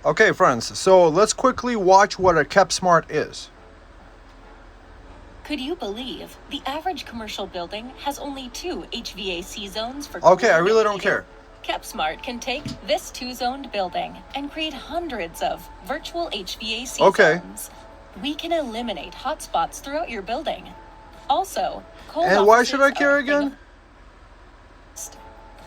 Okay, friends, so let's quickly watch what a KepSmart is. Could you believe the average commercial building has only 2 HVAC zones for Okay, I cooling really and don't heating? care. KepSmart can take this 2-zoned building and create hundreds of virtual HVAC Okay. zones. We can eliminate hotspots throughout your building. Also, cold And why should I offices care are a thing of again?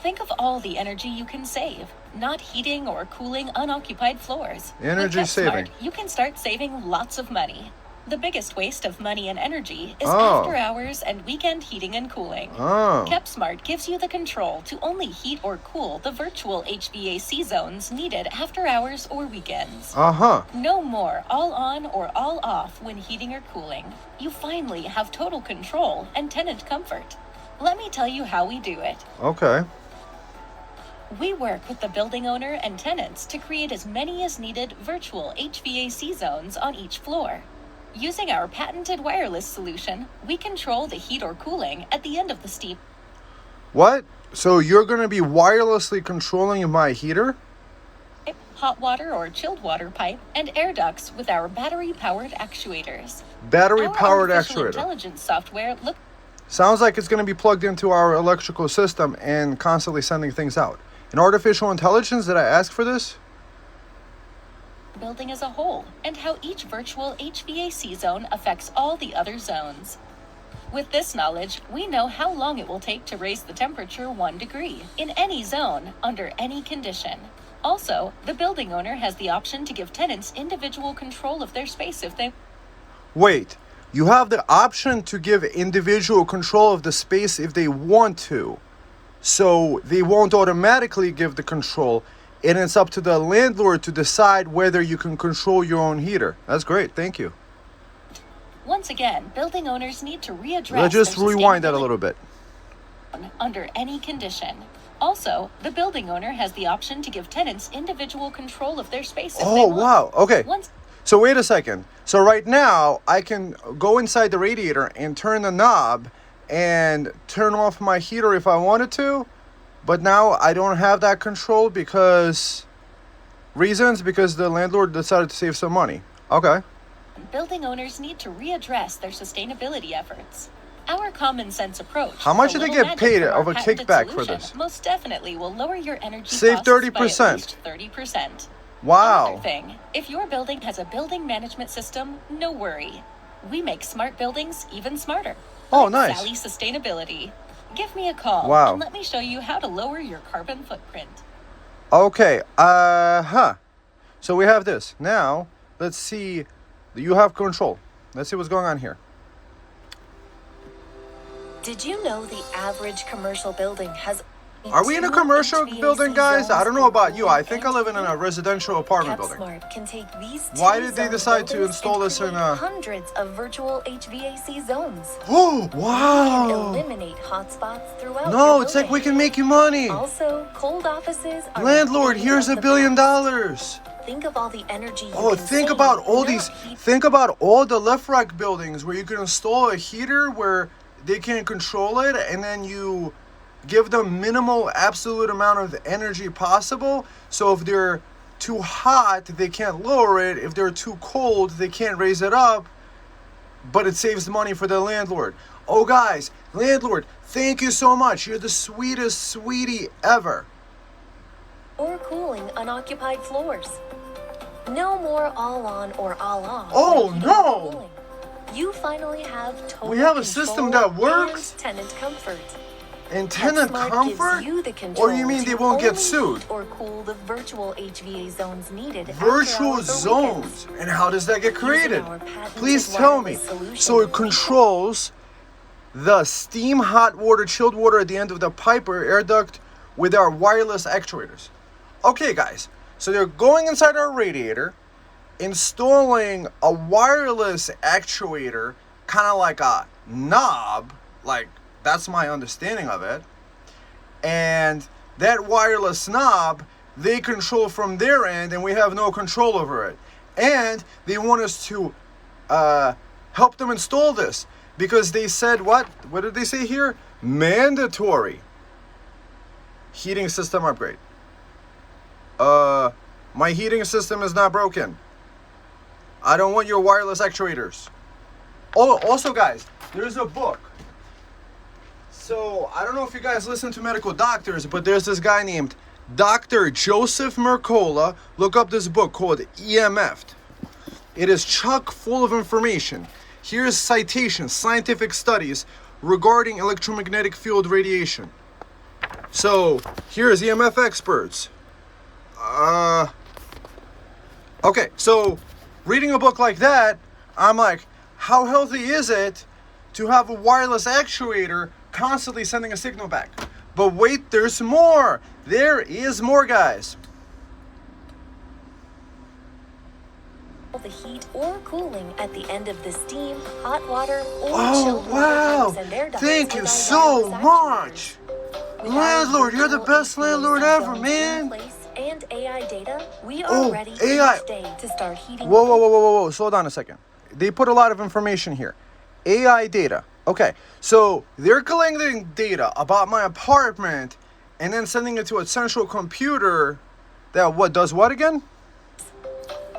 Think of all the energy you can save, not heating or cooling unoccupied floors. Energy With KepSmart, saving. you can start saving lots of money. The biggest waste of money and energy is Oh. after hours and weekend heating and cooling. Oh. KepSmart gives you the control to only heat or cool the virtual HVAC zones needed after hours or weekends. Uh-huh. No more all on or all off when heating or cooling. You finally have total control and tenant comfort. Let me tell you how we do it. Okay. We work with the building owner and tenants to create as many as needed virtual HVAC zones on each floor. Using our patented wireless solution, we control the heat or cooling at the end of the steam What? So you're going to be wirelessly controlling my heater? pipe, hot water or chilled water pipe, and air ducts with our battery-powered actuators. Battery-powered Our artificial actuator. intelligence software looks Sounds like it's going to be plugged into our electrical system and constantly sending things out. An artificial intelligence, did I ask for this? at the building as a whole and how each virtual HVAC zone affects all the other zones. With this knowledge, we know how long it will take to raise the temperature 1 degree in any zone under any condition. Also, the building owner has the option to give tenants individual control of their space if they Wait, you have the option to give individual control of the space if they want to. So they won't automatically give the control, and it's up to the landlord to decide whether you can control your own heater. That's great, thank you. Once again, building owners need to readdress Let's just their rewind that a sustainability little bit. under any condition. Also, the building owner has the option to give tenants individual control of their space if they Oh, want. wow, okay. Once So wait a second. So right now, I can go inside the radiator and turn the knob and turn off my heater if I wanted to, but now I don't have that control because the landlord decided to save some money. Okay. building owners need to readdress their sustainability efforts. Our common sense approach. How much with do they little get magic paid from our of a patented kickback for solution this? Most definitely will lower your energy Save costs 30%. by at least 30%. Wow. Another thing, if your building has a building management system, no worry. We make smart buildings even smarter. Oh, I'm nice. Sally Sustainability. Give me a call Wow. and let me show you how to lower your carbon footprint. Okay. So we have this. Now, let's see. You have control. Let's see what's going on here. Did you know the average commercial building has Are we in a 2 commercial HVAC building, guys? I don't know zones about you. I for think I live in a cooling residential apartment building. KepSmart can take these Why did they 2-zone decide to buildings install and this in create a- hundreds of virtual HVAC zones. Oh, And wow. eliminate hotspots throughout No, your it's like we building. can make you money. Also, cold offices are Landlord, a thing here's of $1 the billion. past. Think of all the energy you Oh, can think save about all without these. heat. Think about all the left rack buildings where you can install a heater where they can't control it, and then you give them minimal absolute amount of energy possible. So if they're too hot, they can't lower it. If they're too cold, they can't raise it up. But it saves money for the landlord. Oh, guys, landlord, thank you so much. You're the sweetest sweetie ever. Or cooling unoccupied floors. No more all on or all off. Oh, when heating no. or cooling. You finally have total We have a system control that works? and tenant comfort. And tenant KepSmart comfort? gives you the control Or you mean they to won't get only sued? heat or cool the virtual HVA zones needed. after Virtual hours or weekends. zones. And how does that get created? Using our patented Please tell me. wireless solution, So it controls the steam, hot water, chilled water at the end of the pipe or air duct with our wireless actuators. Okay, guys. So they're going inside our radiator, installing a wireless actuator, kind of like a knob, like that's my understanding of it. And that wireless knob, they control from their end, and we have no control over it. And they want us to help them install this because they said what? What did they say here? Mandatory heating system upgrade. My heating system is not broken. I don't want your wireless actuators. Oh, also guys, there's a book. So, I don't know if you guys listen to medical doctors, but there's this guy named Dr. Joseph Mercola. Look up this book called EMF. It is chock full of information. Here's citations, scientific studies regarding electromagnetic field radiation. So, here's EMF experts. Okay, so reading a book like that, I'm like, how healthy is it to have a wireless actuator constantly sending a signal back? But wait, there's more. There is more, guys. The heat or cooling at the end of the steam, hot water, or Oh, chilled wow. water tanks and their ducts Thank you with our so wireless much. actuators. With Landlord, our you're the virtual best HVAC landlord ever, zones man. in place and AI data, we are Oh, ready AI. each day to start heating. Whoa. Slow down a second. They put a lot of information here. AI data. Okay, so they're collecting data about my apartment and then sending it to a central computer that does what again?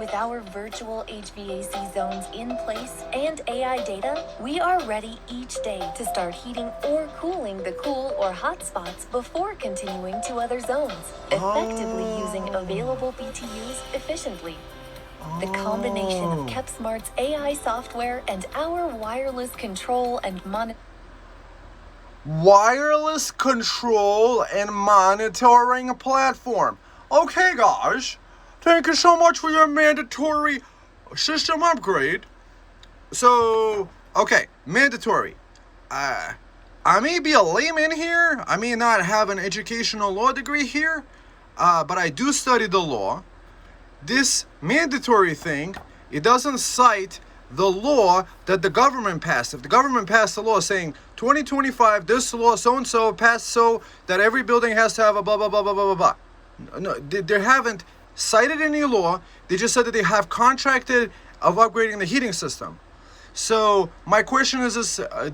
With our virtual HVAC zones in place and AI data, we are ready each day to start heating or cooling the cool or hot spots before continuing to other zones, effectively using available BTUs efficiently. The combination of KepSmart's AI software and our wireless control and Wireless control and monitoring platform. Okay, guys. Thank you so much for your mandatory system upgrade. So, okay, mandatory. I may be a layman here. I may not have an educational law degree here, but I do study the law. This mandatory thing, it doesn't cite the law that the government passed. If the government passed a law saying 2025, this law so-and-so passed so that every building has to have a blah, blah, blah, blah, blah, blah, blah. No, they haven't cited any law. They just said that they have contracted of upgrading the heating system. So my question is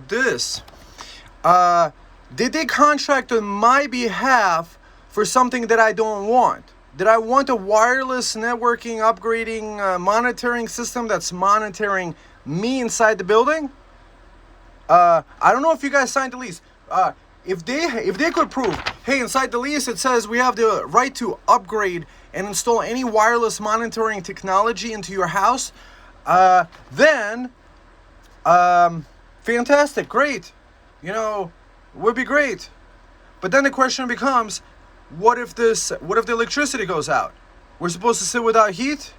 this. Did they contract on my behalf for something that I don't want? Did I want a wireless networking, upgrading, monitoring system that's monitoring me inside the building? I don't know if you guys signed the lease. If they could prove, hey, inside the lease it says we have the right to upgrade and install any wireless monitoring technology into your house, then fantastic, great. You know, would be great. But then the question becomes, what if the electricity goes out? We're supposed to sit without heat?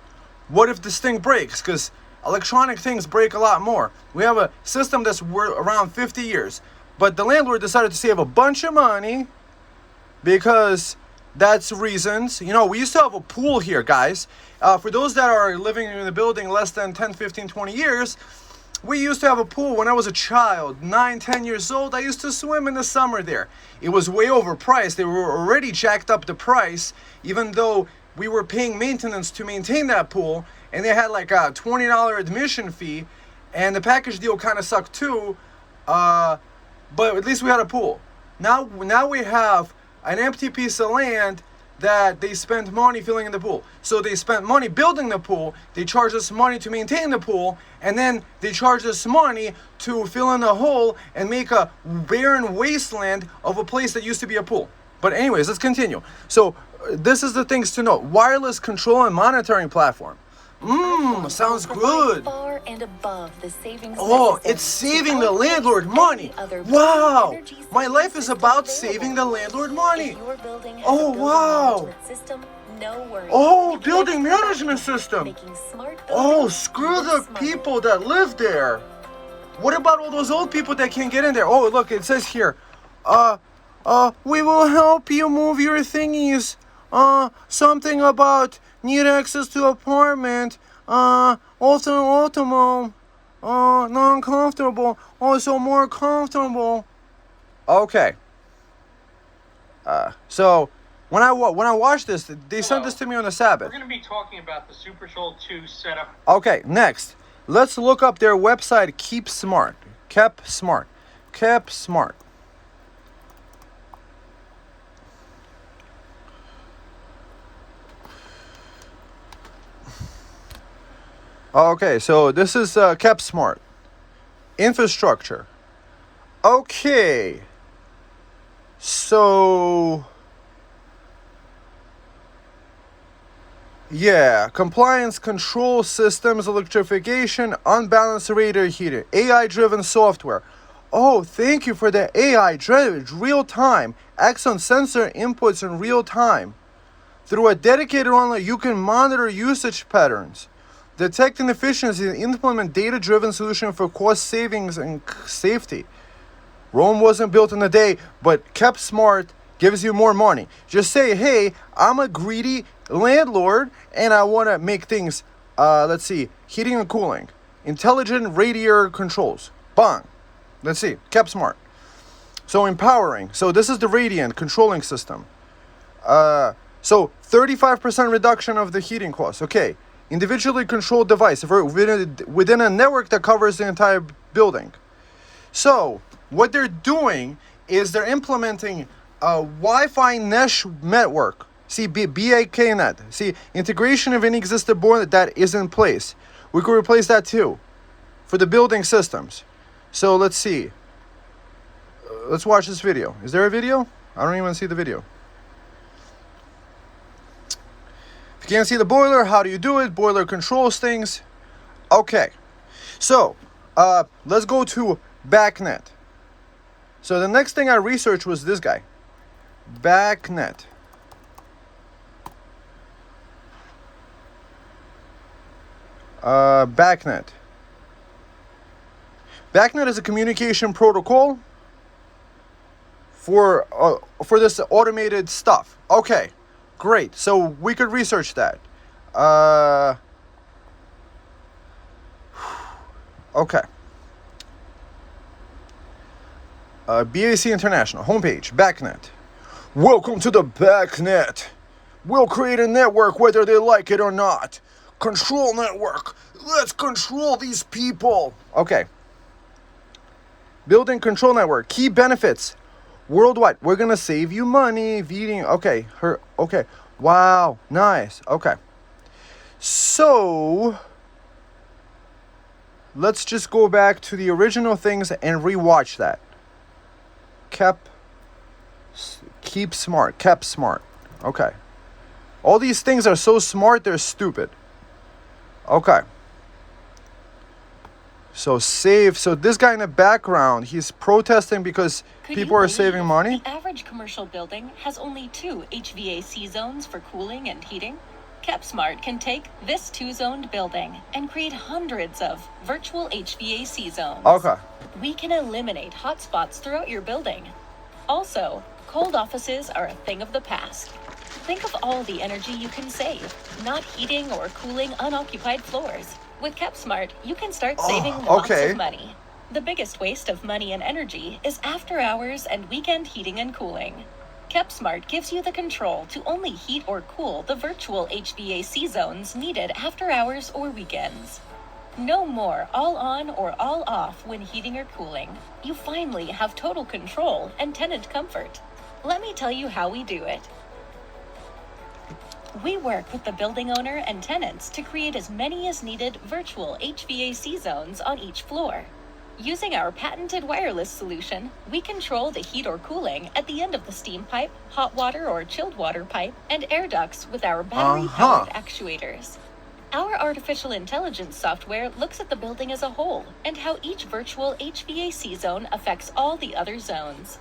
What if this thing breaks? Because electronic things break a lot more. We have a system that's around 50 years. But the landlord decided to save a bunch of money because that's reasons. You know, we used to have a pool here, guys. For those that are living in the building less than 10, 15, 20 years, we used to have a pool when I was a child, 9, 10 years old. I used to swim in the summer there. It was way overpriced. They were already jacked up the price, even though we were paying maintenance to maintain that pool. And they had like a $20 admission fee. And the package deal kind of sucked too. But at least we had a pool. Now we have an empty piece of land that they spent money filling in the pool. So they spent money building the pool, they charge us money to maintain the pool, and then they charge us money to fill in the hole and make a barren wasteland of a place that used to be a pool. But anyways, let's continue. So this is the things to know. Wireless control and monitoring platform. Sounds good. Far and above the savings It's saving the landlord money. Wow, my life is about saving the landlord money. Oh, wow. Oh, building management system. Oh, screw the people that live there. What about all those old people that can't get in there? Oh, look, it says here, we will help you move your thingies. Something about need access to apartment, ultimate, non-comfortable, also more comfortable. Okay. So when I watched this, they sent this to me on the Sabbath. We're going to be talking about the Super Soul 2 setup. Okay, next, let's look up their website, KepSmart. KepSmart. Okay, so this is KepSmart. Infrastructure. Okay. So, yeah, compliance control systems, electrification, unbalanced radiator heating, AI-driven software. Oh, thank you for the AI-driven real time. Axon sensor inputs in real time. Through a dedicated online, you can monitor usage patterns, detect inefficiencies, and implement data-driven solution for cost savings and safety. Rome wasn't built in a day, but KepSmart gives you more money. Just say, hey, I'm a greedy landlord and I want to make things, let's see, heating and cooling, intelligent radiator controls. Bang. Let's see, KepSmart. So empowering. So this is the radiant controlling system. So 35% reduction of the heating costs. Okay. Individually controlled device within a network that covers the entire building. So what they're doing is they're implementing a Wi-Fi mesh network. See, BAKnet. See, integration of any existing board that is in place. We could replace that too for the building systems. So let's see. Let's watch this video. Is there a video? I don't even see the video. If you can't see the boiler, how do you do it? Boiler controls things. Okay. So, let's go to BAKnet. So the next thing I researched was this guy. BAKnet. BAKnet. BAKnet is a communication protocol for this automated stuff. Okay, great. So we could research that. Okay. BAC International homepage. BAKnet. Welcome to the BAKnet. We'll create a network whether they like it or not. Control network. Let's control these people. Okay. Building control network. Key benefits. Worldwide. We're gonna save you money. Okay. Okay. Wow. Nice. Okay. So let's just go back to the original things and rewatch that. KepSmart. Okay. All these things are so smart, they're stupid. Okay. So save. So this guy in the background, he's protesting because people are saving money. The average commercial building has only 2 HVAC zones for cooling and heating. KepSmart can take this 2-zoned building and create hundreds of virtual HVAC zones. Okay. We can eliminate hotspots throughout your building. Also, cold offices are a thing of the past. Think of all the energy you can save, not heating or cooling unoccupied floors. With KepSmart, you can start saving lots of money. The biggest waste of money and energy is after hours and weekend heating and cooling. KepSmart gives you the control to only heat or cool the virtual HVAC zones needed after hours or weekends. No more all on or all off when heating or cooling. You finally have total control and tenant comfort. Let me tell you how we do it. We work with the building owner and tenants to create as many as needed virtual HVAC zones on each floor. Using our patented wireless solution, we control the heat or cooling at the end of the steam pipe, hot water or chilled water pipe, and air ducts with our battery-powered actuators. Our artificial intelligence software looks at the building as a whole and how each virtual HVAC zone affects all the other zones.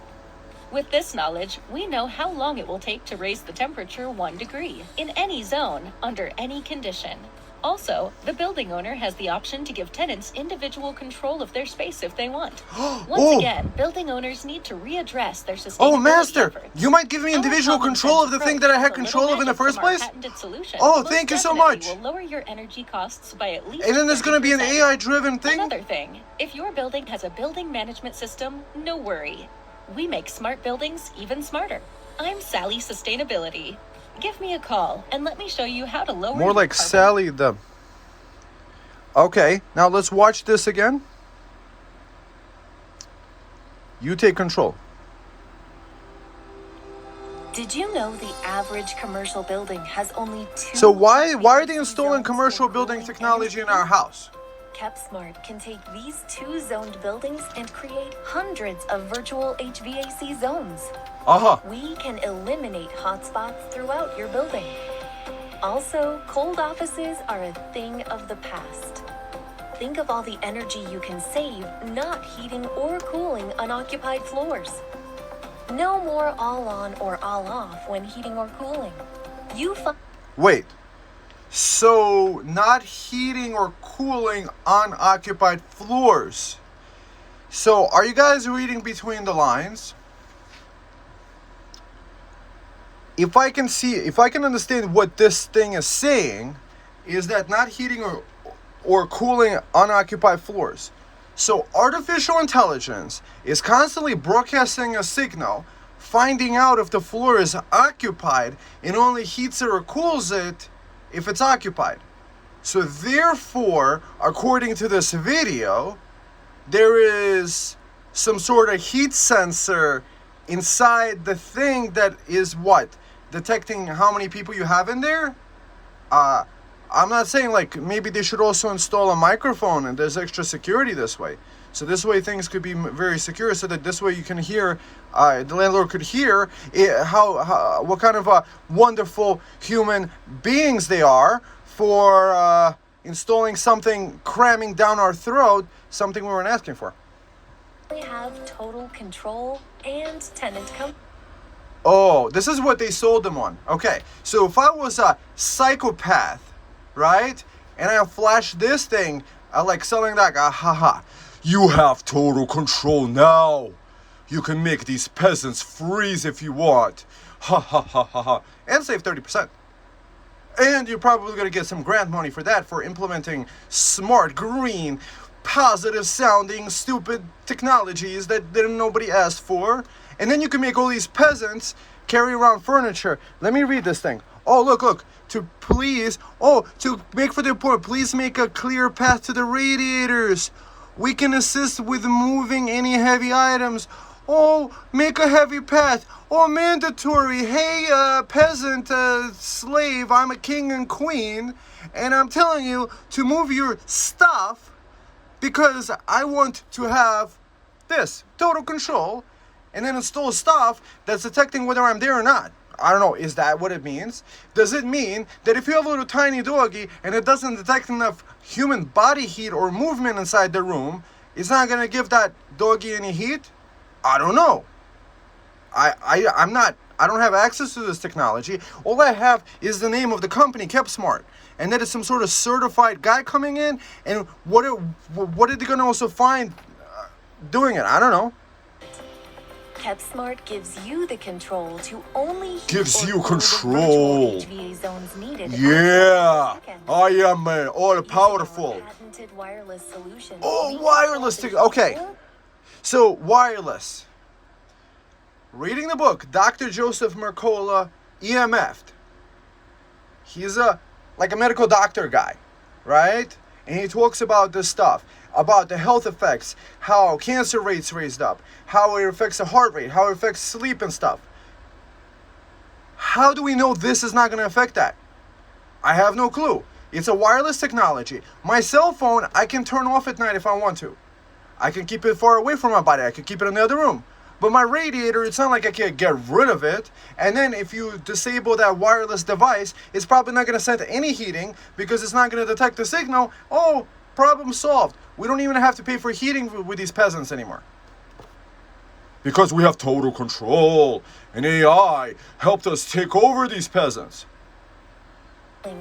With this knowledge, we know how long it will take to raise the temperature 1 degree in any zone under any condition. Also, the building owner has the option to give tenants individual control of their space if they want. Once again, building owners need to readdress their sustainability Master, efforts. you might give me individual control of the thing that I had control of in the first place? Thank you so much. Will lower your energy costs by at least And then there's going to be an 30%. AI-driven thing? Another thing, if your building has a building management system, no worry. We make smart buildings even smarter. I'm Sally Sustainability. Give me a call and let me show you how to lower More your like carbon. Sally the... Okay, now let's watch this again. You take control. Did you know the average commercial building has only 2? So why are they HVAC installing zones commercial for building cooling technology and in our house? KepSmart can take these 2-zoned buildings and create hundreds of virtual HVAC zones. Uh-huh. We can eliminate hotspots throughout your building. Also, cold offices are a thing of the past. Think of all the energy you can save not heating or cooling unoccupied floors. No more all on or all off when heating or cooling. Wait. So not heating or cooling unoccupied floors. So are you guys reading between the lines? If I can understand what this thing is saying, is that not heating or cooling unoccupied floors. So artificial intelligence is constantly broadcasting a signal, finding out if the floor is occupied, and only heats it or cools it if it's occupied. So therefore, according to this video, there is some sort of heat sensor inside the thing that is what? Detecting how many people you have in there? I'm not saying like maybe they should also install a microphone and there's extra security this way. So this way things could be very secure, so that this way you can hear, the landlord could hear what kind of wonderful human beings they are for installing something cramming down our throat, something we weren't asking for. We have total control and tenant comfort. Oh, this is what they sold them on. Okay, so if I was a psychopath, right, and I flashed this thing, like selling that, haha, you have total control now. You can make these peasants freeze if you want. Ha ha ha ha ha. And save 30%. And you're probably going to get some grant money for that, for implementing smart, green, positive sounding, stupid technologies that nobody asked for. And then you can make all these peasants carry around furniture. Let me read this thing. Oh, look. To make for the poor, please make a clear path to the radiators. We can assist with moving any heavy items. Oh, make a heavy path. Oh, mandatory. Hey, peasant, slave, I'm a king and queen, and I'm telling you to move your stuff because I want to have this, total control, and then install stuff that's detecting whether I'm there or not. I don't know, is that what it means? Does it mean that if you have a little tiny doggy and it doesn't detect enough human body heat or movement inside the room, it's not going to give that doggy any heat? I don't know. I don't have access to this technology. All I have is the name of the company, KepSmart. And that is some sort of certified guy coming in, and what are they going to also find doing it? I don't know. KepSmart gives you the control to only Gives or you cool the control. virtual HVA zones needed. Yeah, Seconds. I am all Using powerful. our patented wireless solution, Oh, we wireless control the okay. control. So, wireless. Reading the book, Dr. Joseph Mercola, EMF'd. He's like a medical doctor guy, right? And he talks about this stuff, about the health effects, how cancer rates raised up, how it affects the heart rate, how it affects sleep and stuff. How do we know this is not going to affect that? I have no clue. It's a wireless technology. My cell phone, I can turn off at night if I want to. I can keep it far away from my body. I can keep it in the other room. But my radiator, it's not like I can get rid of it. And then if you disable that wireless device, it's probably not going to send any heating because it's not going to detect the signal. Oh, problem solved. We don't even have to pay for heating with these peasants anymore. Because we have total control, and AI helped us take over these peasants.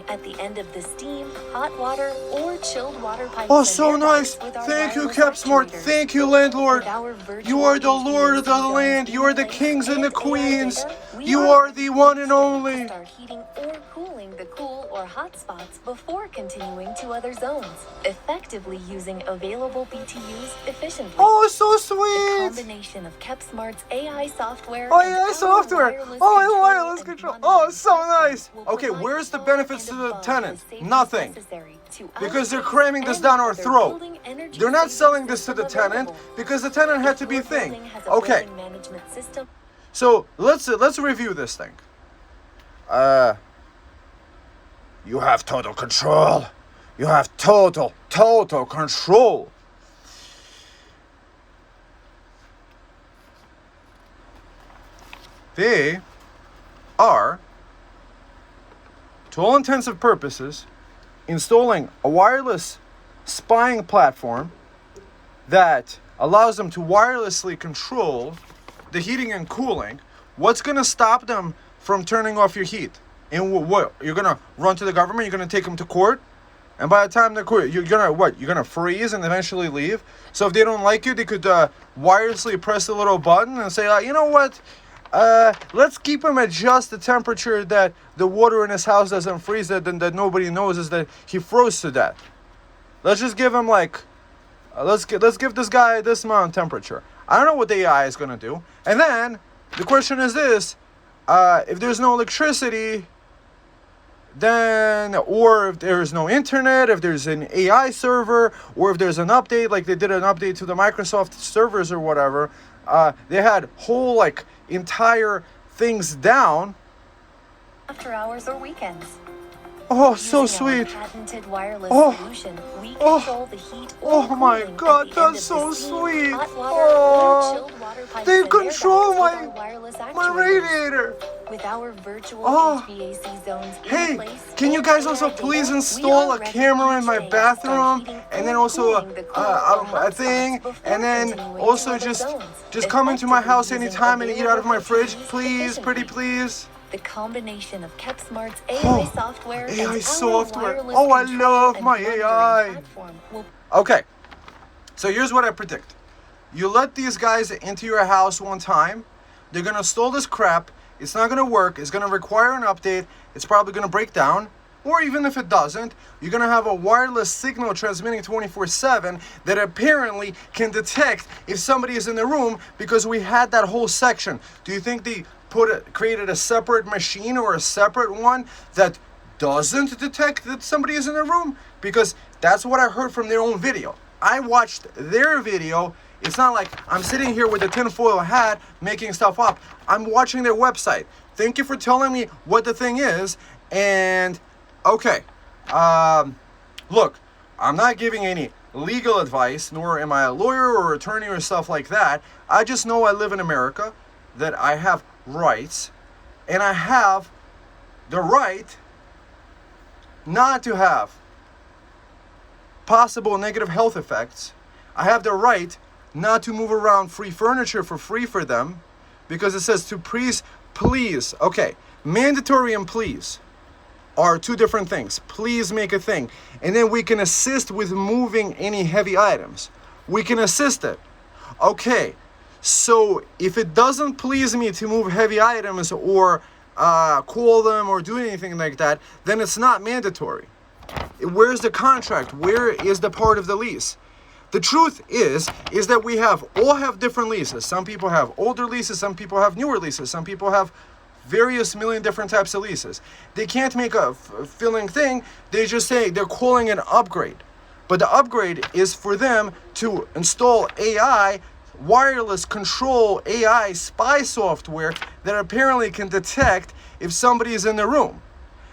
At the end of the steam, hot water, or chilled water pipes. Oh, and so air nice. ducts with our Thank you, wireless KepSmart. actuators. Thank you, landlord. With our virtual You are the lord of the HVAC land. zones You are the in place kings and the AI queens. data, we You are the ready one and each day to only. Start heating or cooling the cool or hot spots before continuing to other zones, effectively using available BTUs efficiently. Oh, so The sweet. combination of KepSmart's AI software Oh, and yeah, our software. wireless Oh, I control wireless and control. monitoring Oh, so nice. systems will Okay, provide where's the all benefits and to the above tenant? the safeties Nothing. necessary to Because they're us cramming this and down our other throat. building energy They're not saving selling this to the system tenant available. because the tenant had to If be your thing. building has a Okay. building management system, So let's review this thing. You have total control. You have total control. They are, to all intensive purposes, installing a wireless spying platform that allows them to wirelessly control the heating and cooling. What's going to stop them from turning off your heat? And what? You're going to run to the government? You're going to take them to court? And by the time they're court, you're going to what? You're going to freeze and eventually leave? So if they don't like you, they could wirelessly press the little button and say, you know what? Let's keep him adjust the temperature that the water in his house doesn't freeze, that nobody knows is that he froze to death. Let's just give him let's give this guy this amount of temperature. I don't know what the AI is going to do. And then the question is this, if there's no electricity, then, or if there's no internet, if there's an AI server, or if there's an update, like they did an update to the Microsoft servers or whatever, they had whole entire things down. After hours or weekends. Oh, so Using our sweet. patented wireless Oh. solution, we Oh. control the heat or Oh my cooling God, at the end that's of so the steam, sweet. hot water, Oh. or chilled water pipes They and control airbags my- with our wireless My actuators. radiator. With our virtual Oh. HVAC zones Hey, in place, can you and guys AI also data, please we install are a ready camera in each my day to start bathroom, heating and then or also cooling the cool or a hot thing, spots and then before continuing also to other just zones, come into my house effectively anytime and using eat out of my available fridge, HVACs please, pretty efficiently. please. The combination of KepSmart's AI Oh, software and AI our software. wireless Oh, I control love and my monitoring AI. platform will Okay, so here's what I predict. You let these guys into your house one time, they're gonna install this crap, it's not gonna work, it's gonna require an update, it's probably gonna break down, or even if it doesn't, you're gonna have a wireless signal transmitting 24/7 that apparently can detect if somebody is in the room, because we had that whole section. Do you think they created a separate machine or a separate one that doesn't detect that somebody is in the room? Because that's what I heard from their own video. I watched their video. It's not like I'm sitting here with a tinfoil hat making stuff up. I'm watching their website. Thank you for telling me what the thing is. And okay, look, I'm not giving any legal advice, nor am I a lawyer or attorney or stuff like that. I just know I live in America, that I have rights, and I have the right not to have possible negative health effects. I have the right not to move around free furniture for free for them, because it says to please. Okay, mandatory and please are two different things. Please make a thing, and then we can assist with moving any heavy items. We can assist it. Okay, so if it doesn't please me to move heavy items or cool them or do anything like that, then it's not mandatory. Where's the contract? Where is the part of the lease? The truth is that we all have different leases. Some people have older leases, some people have newer leases, some people have various million different types of leases. They can't make a filling thing. They just say they're calling it an upgrade. But the upgrade is for them to install AI, wireless control AI spy software that apparently can detect if somebody is in the room.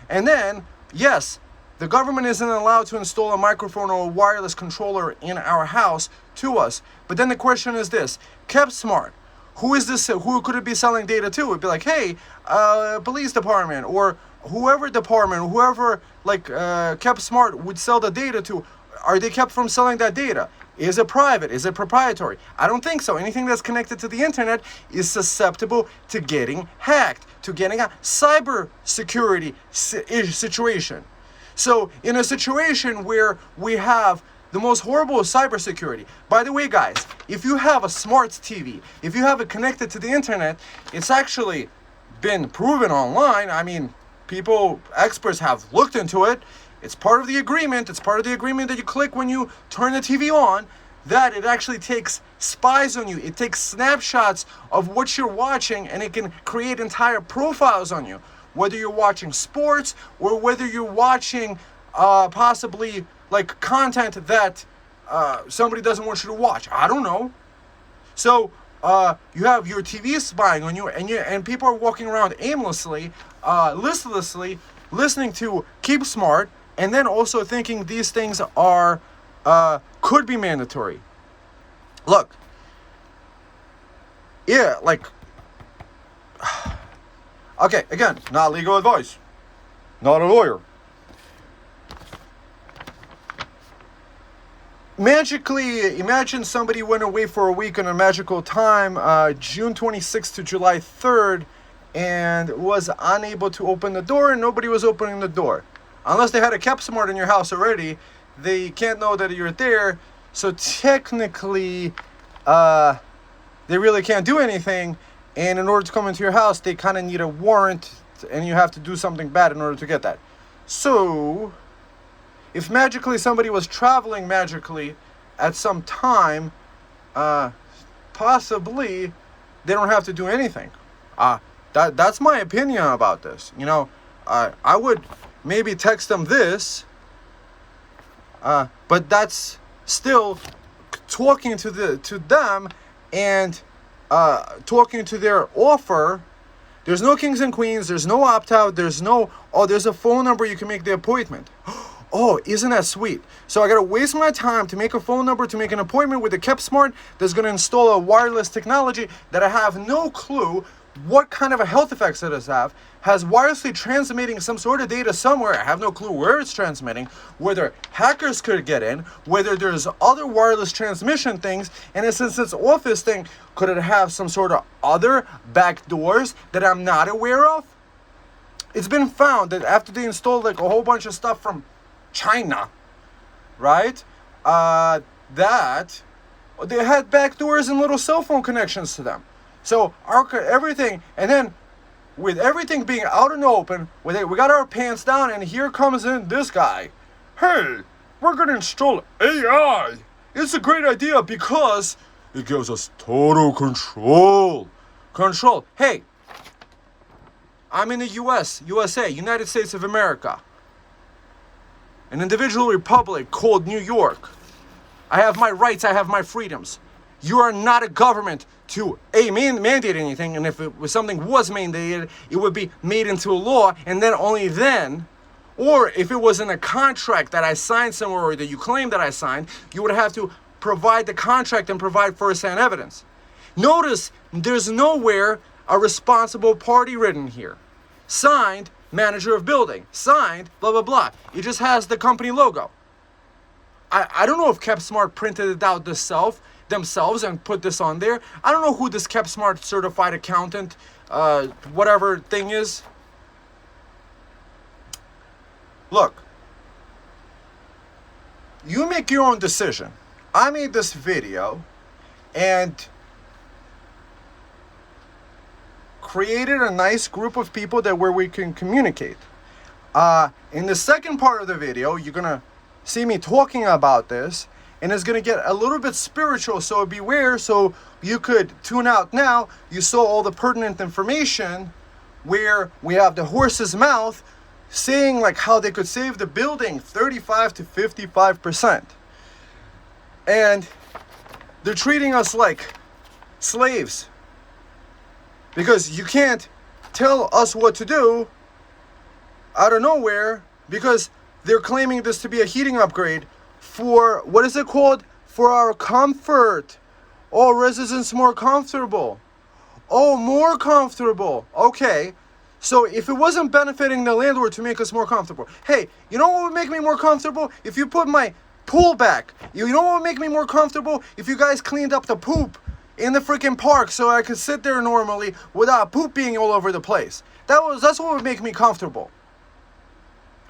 And then, yes, the government isn't allowed to install a microphone or a wireless controller in our house to us. But then the question is this: KepSmart, who is this? Who could it be selling data to? It'd be like, hey, police department or whoever department, whoever KepSmart would sell the data to. Are they kept from selling that data? Is it private? Is it proprietary? I don't think so. Anything that's connected to the internet is susceptible to getting hacked, to getting a cyber security situation. So in a situation where we have the most horrible cybersecurity. By the way, guys, if you have a smart TV, if you have it connected to the internet, it's actually been proven online. I mean, experts have looked into it. It's part of the agreement. It's part of the agreement that you click when you turn the TV on, that it actually takes spies on you. It takes snapshots of what you're watching, and it can create entire profiles on you. Whether you're watching sports or whether you're watching possibly content that somebody doesn't want you to watch. I don't know. So you have your TV spying on you, and people are walking around aimlessly, listlessly, listening to KepSmart, and then also thinking these things are could be mandatory. Look, yeah, like, okay, again, not legal advice, not a lawyer. Magically, imagine somebody went away for a week on a magical time, June 26th to July 3rd, and was unable to open the door, and nobody was opening the door. Unless they had a KepSmart in your house already, they can't know that you're there, so technically, they really can't do anything, and in order to come into your house, they kind of need a warrant, and you have to do something bad in order to get that. So, if magically somebody was traveling magically at some time, possibly they don't have to do anything. That's my opinion about this. You know, I would maybe text them this, but that's still talking to them and talking to their offer. There's no kings and queens. There's no opt-out. There's a phone number you can make the appointment. Oh, isn't that sweet? So I gotta waste my time to make a phone number to make an appointment with the KepSmart that's gonna install a wireless technology that I have no clue what kind of a health effects it has wirelessly transmitting some sort of data somewhere. I have no clue where it's transmitting, whether hackers could get in, whether there's other wireless transmission things, and since it's office thing, could it have some sort of other back doors that I'm not aware of? It's been found that after they installed like a whole bunch of stuff from China, right? That they had back doors and little cell phone connections to them. So everything, and then with everything being out in the open, we got our pants down, and here comes in this guy. Hey, we're gonna install AI. It's a great idea because it gives us total control. Control. Hey, I'm in the USA, United States of America. An individual republic called New York. I have my rights, I have my freedoms. You are not a government to mandate anything, and if something was mandated, it would be made into a law, and then only then, or if it was in a contract that I signed somewhere or that you claim that I signed, you would have to provide the contract and provide first-hand evidence. Notice there's nowhere a responsible party written here. Signed, manager of building. Signed, blah, blah, blah. It just has the company logo. I don't know if KepSmart printed it out themselves and put this on there. I don't know who this KepSmart certified accountant, whatever thing is. Look, you make your own decision. I made this video and created a nice group of people where we can communicate. In the second part of the video, you're gonna see me talking about this, and it's gonna get a little bit spiritual, so beware. So you could tune out now. You saw all the pertinent information where we have the horse's mouth saying like how they could save the building 35 to 55%. And they're treating us like slaves. Because you can't tell us what to do out of nowhere, because they're claiming this to be a heating upgrade for, what is it called? For our comfort. Oh, residents more comfortable. Oh, more comfortable. Okay. So if it wasn't benefiting the landlord to make us more comfortable, hey, you know what would make me more comfortable? If you put my pool back. You know what would make me more comfortable? If you guys cleaned up the poop in the freaking park so I could sit there normally without poop being all over the place. That's what would make me comfortable.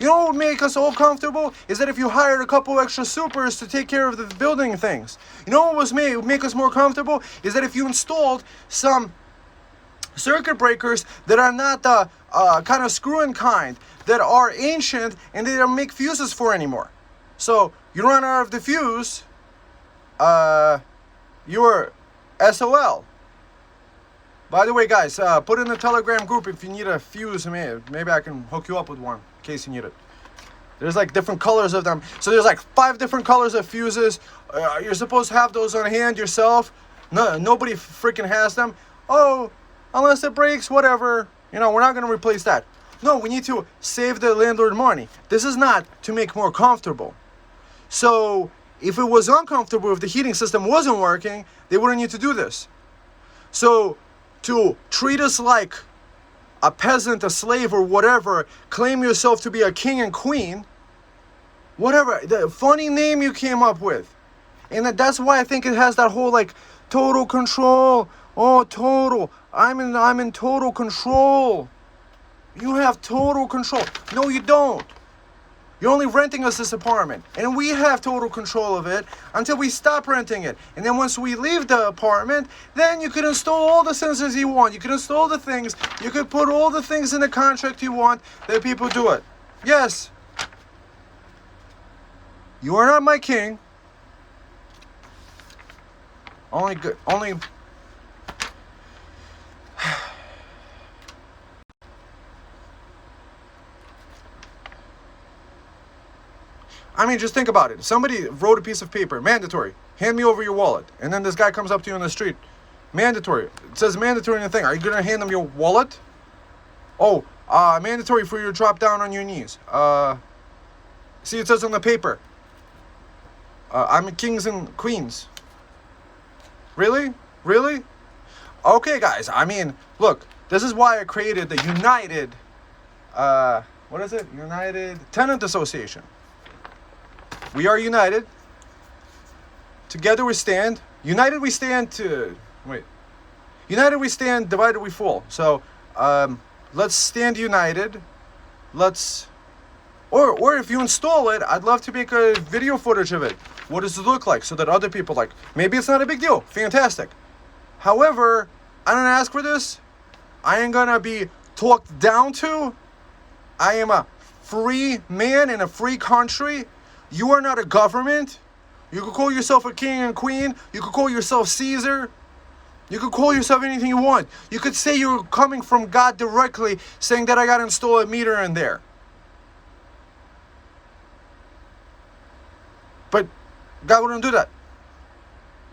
You know what would make us all comfortable? Is that if you hired a couple extra supers to take care of the building things. You know what would make us more comfortable? Is that if you installed some circuit breakers that are not the kind of screw-in kind, that are ancient and they don't make fuses for anymore. So you run out of the fuse, you're SOL. By the way, guys, put in the Telegram group if you need a fuse. Maybe I can hook you up with one in case you need it. There's like different colors of them. So there's like 5 different colors of fuses. You're supposed to have those on hand yourself. No, nobody freaking has them. Oh, unless it breaks, whatever. We're not going to replace that. No, we need to save the landlord money. This is not to make more comfortable. So if it was uncomfortable, if the heating system wasn't working, they wouldn't need to do this. So to treat us like a peasant, a slave, or whatever, claim yourself to be a king and queen, whatever, the funny name you came up with. And that's why I think it has that whole like total control. Oh, total. I'm in total control. You have total control. No, you don't. You're only renting us this apartment. And we have total control of it until we stop renting it. And then once we leave the apartment, then you can install all the sensors you want. You can install the things. You can put all the things in the contract you want that people do it. Yes. You are not my king. Only I mean, just think about it. Somebody wrote a piece of paper, mandatory, hand me over your wallet. And then this guy comes up to you on the street, mandatory. It says mandatory in the thing. Are you going to hand them your wallet? Oh, mandatory for you to drop down on your knees. See, it says on the paper, I'm kings and queens. Really? Really? Okay, guys. I mean, look, this is why I created the United, what is it? United Tenant Association. We are united. Together we stand. United we stand to... Wait. United we stand, divided we fall. So, let's stand united. Let's... Or if you install it, I'd love to make a video footage of it. What does it look like? So that other people like... Maybe it's not a big deal. Fantastic. However, I don't ask for this. I ain't gonna be talked down to. I am a free man in a free country. You are not a government. You could call yourself a king and queen. You could call yourself Caesar. You could call yourself anything you want. You could say you're coming from God directly, saying that I got to install a meter in there. But God wouldn't do that.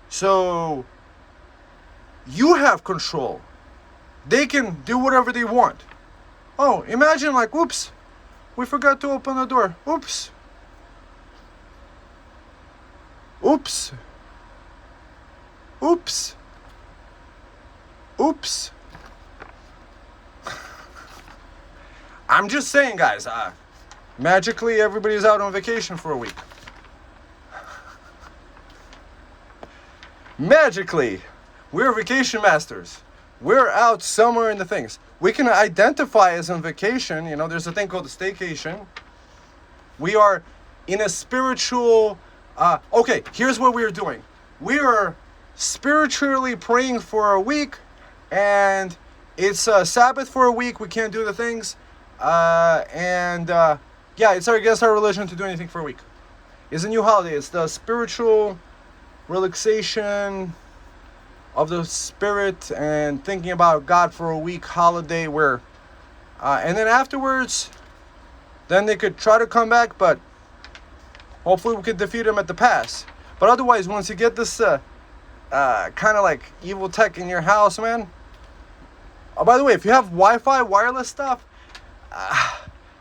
So you have control. They can do whatever they want. Oh, imagine like, oops, we forgot to open the door. Oops. Oops. Oops. Oops. I'm just saying, guys, magically everybody's out on vacation for a week. Magically, we're vacation masters. We're out somewhere in the things. We can identify as on vacation. There's a thing called a staycation. We are in a spiritual... okay, here's what we're doing. We are spiritually praying for a week, and it's a Sabbath for a week. We can't do the things. Yeah, it's against our religion to do anything for a week. It's a new holiday. It's the spiritual relaxation of the spirit and thinking about God for a week holiday where, and then afterwards, then they could try to come back, but hopefully we could defeat them at the pass. But otherwise, once you get this kind of like evil tech in your house, man. Oh, by the way, if you have Wi-Fi, wireless stuff,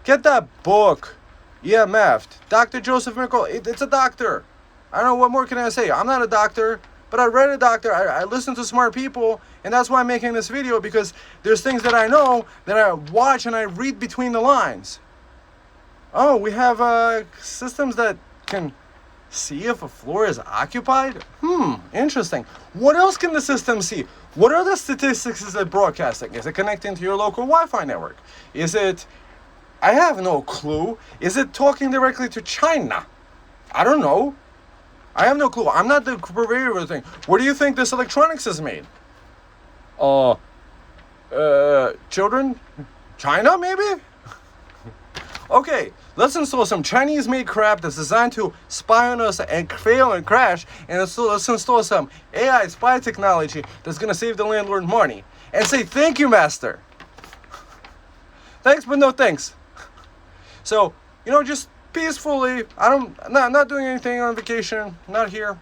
get that book, EMF, Dr. Joseph Mickle. It's a doctor. I don't know, what more can I say? I'm not a doctor, but I read a doctor. I listen to smart people, and that's why I'm making this video, because there's things that I know that I watch and I read between the lines. Oh, we have systems that can see if a floor is occupied? Interesting. What else can the system see? What are the statistics is it broadcasting? Is it connecting to your local Wi-Fi network? Is it... I have no clue. Is it talking directly to China? I don't know. I have no clue. I'm not the purveyor of the thing. Where do you think this electronics is made? Children? China, maybe? Okay, let's install some Chinese-made crap that's designed to spy on us and fail and crash, and let's install some AI spy technology that's going to save the landlord money. And say, thank you, master. Thanks, but no thanks. So, just peacefully, I'm not doing anything on vacation, not here.